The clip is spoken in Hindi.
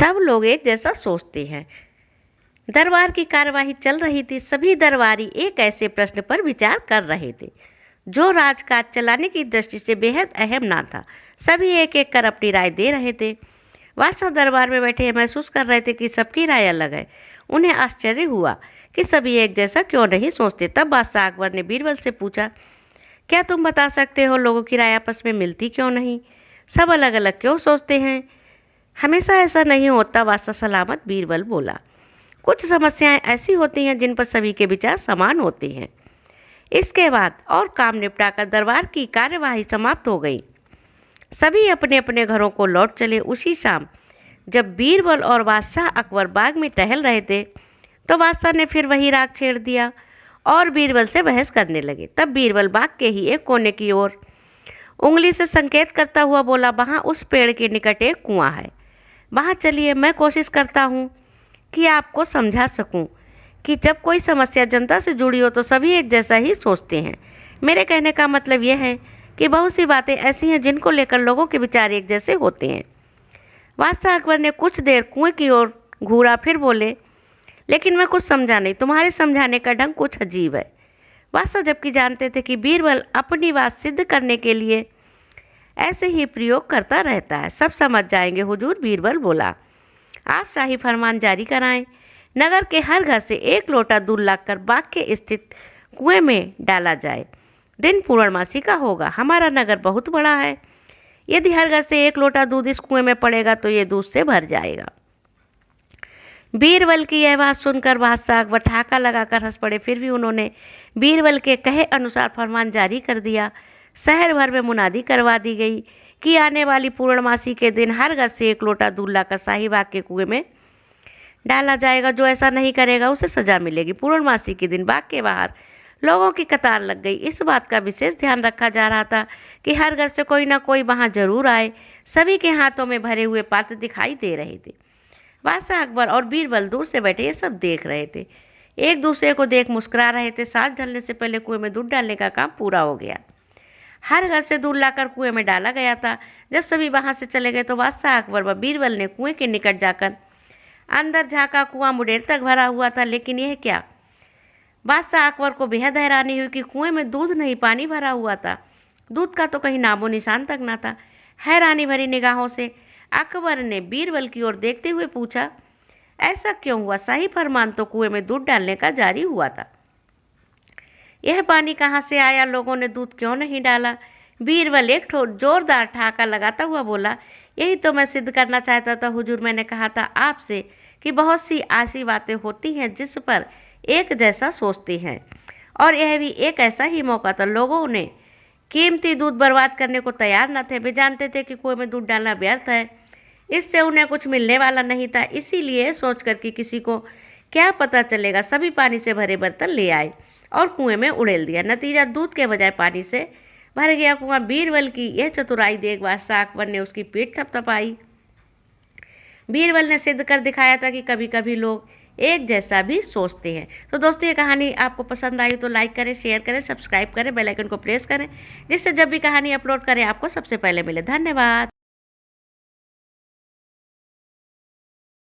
सब लोग एक जैसा सोचते हैं। दरबार की कार्यवाही चल रही थी। सभी दरबारी एक ऐसे प्रश्न पर विचार कर रहे थे जो राजकाज चलाने की दृष्टि से बेहद अहम ना था। सभी एक एक कर अपनी राय दे रहे थे। बादशाह दरबार में बैठे महसूस कर रहे थे कि सबकी राय अलग है। उन्हें आश्चर्य हुआ कि सभी एक जैसा क्यों नहीं सोचते। तब बादशाह अकबर ने बीरबल से पूछा, क्या तुम बता सकते हो लोगों की राय आपस में मिलती क्यों नहीं? सब अलग अलग क्यों सोचते हैं? हमेशा ऐसा नहीं होता, बादशाह सलामत बीरबल बोला। कुछ समस्याएं ऐसी होती हैं जिन पर सभी के विचार समान होते हैं। इसके बाद और काम निपटाकर दरबार की कार्यवाही समाप्त हो गई। सभी अपने अपने घरों को लौट चले। उसी शाम जब बीरबल और बादशाह अकबर बाग में टहल रहे थे तो बादशाह ने फिर वही राग छेड़ दिया और बीरबल से बहस करने लगे। तब बीरबल बाग के ही एक कोने की ओर उंगली से संकेत करता हुआ बोला, वहाँ उस पेड़ के निकट एक कुआं है, वहाँ चलिए। मैं कोशिश करता हूँ कि आपको समझा सकूं कि जब कोई समस्या जनता से जुड़ी हो तो सभी एक जैसा ही सोचते हैं। मेरे कहने का मतलब यह है कि बहुत सी बातें ऐसी हैं जिनको लेकर लोगों के विचार एक जैसे होते हैं। बादशाह अकबर ने कुछ देर कुएं की ओर घूरा, फिर बोले, लेकिन मैं कुछ समझा नहीं। तुम्हारे समझाने का ढंग कुछ अजीब है। बादशाह जबकि जानते थे कि बीरबल अपनी बात सिद्ध करने के लिए ऐसे ही प्रयोग करता रहता है। सब समझ जाएंगे हुजूर, बीरबल बोला। आप शाही फरमान जारी कराएं। नगर के हर घर से 1 लोटा दूध लाकर बाग के स्थित कुएं में डाला जाए। दिन पूर्णमासी का होगा। हमारा नगर बहुत बड़ा है। यदि हर घर से 1 लोटा दूध इस कुएं में पड़ेगा तो ये दूध से भर जाएगा। बीरबल की यह बात सुनकर बादशाह अकबर ठहाका लगाकर हंस पड़े। फिर भी उन्होंने बीरबल के कहे अनुसार फरमान जारी कर दिया। शहर भर में मुनादी करवा दी गई कि आने वाली पूर्णमासी के दिन हर घर से 1 लोटा दूध लाकर शाहीबाग के कुएं में डाला जाएगा। जो ऐसा नहीं करेगा उसे सजा मिलेगी। पूर्णमासी के दिन बाग के बाहर लोगों की कतार लग गई। इस बात का विशेष ध्यान रखा जा रहा था कि हर घर से कोई ना कोई वहां जरूर आए। सभी के हाथों में भरे हुए पात्र दिखाई दे रहे थे। बादशाह अकबर और बीरबल दूर से बैठे ये सब देख रहे थे। एक दूसरे को देख मुस्कुरा रहे थे। सांझ ढलने से पहले कुएं में दूध डालने का काम पूरा हो गया। हर घर से दूध लाकर कुएं में डाला गया था। जब सभी वहां से चले गए तो बादशाह अकबर व बीरबल ने कुएं के निकट जाकर अंदर झांका। कुआं मुडेर तक भरा हुआ था, लेकिन यह क्या? बादशाह अकबर को बेहद हैरानी हुई कि कुएं में दूध नहीं, पानी भरा हुआ था। दूध का तो कहीं नामो निशान तक ना था। हैरानी भरी निगाहों से अकबर ने बीरबल की ओर देखते हुए पूछा, ऐसा क्यों हुआ? शाही फरमान तो कुएं में दूध डालने का जारी हुआ था। यह पानी कहाँ से आया? लोगों ने दूध क्यों नहीं डाला? बीरबल एक जोरदार ठहाका लगाता हुआ बोला, यही तो मैं सिद्ध करना चाहता था हुजूर। मैंने कहा था आपसे कि बहुत सी ऐसी बातें होती हैं जिस पर एक जैसा सोचते हैं, और यह भी एक ऐसा ही मौका था। लोगों ने कीमती दूध बर्बाद करने को तैयार न थे। वे जानते थे कि कुएं में दूध डालना व्यर्थ है, इससे उन्हें कुछ मिलने वाला नहीं था। इसीलिए सोचकर कि किसी को क्या पता चलेगा, सभी पानी से भरे बर्तन ले आए और कुएं में उड़ेल दिया। नतीजा दूध के बजाय पानी से भर गया कुआं। बीरबल की यह चतुराई देख बादशाह अकबर ने उसकी पीठ थपथपाई। बीरबल ने सिद्ध कर दिखाया था कि कभी कभी लोग एक जैसा भी सोचते हैं। तो दोस्तों, ये कहानी आपको पसंद आई तो लाइक करें, शेयर करें, सब्सक्राइब करें, बेल आइकन को प्रेस करें, जिससे जब भी कहानी अपलोड करें आपको सबसे पहले मिले। धन्यवाद।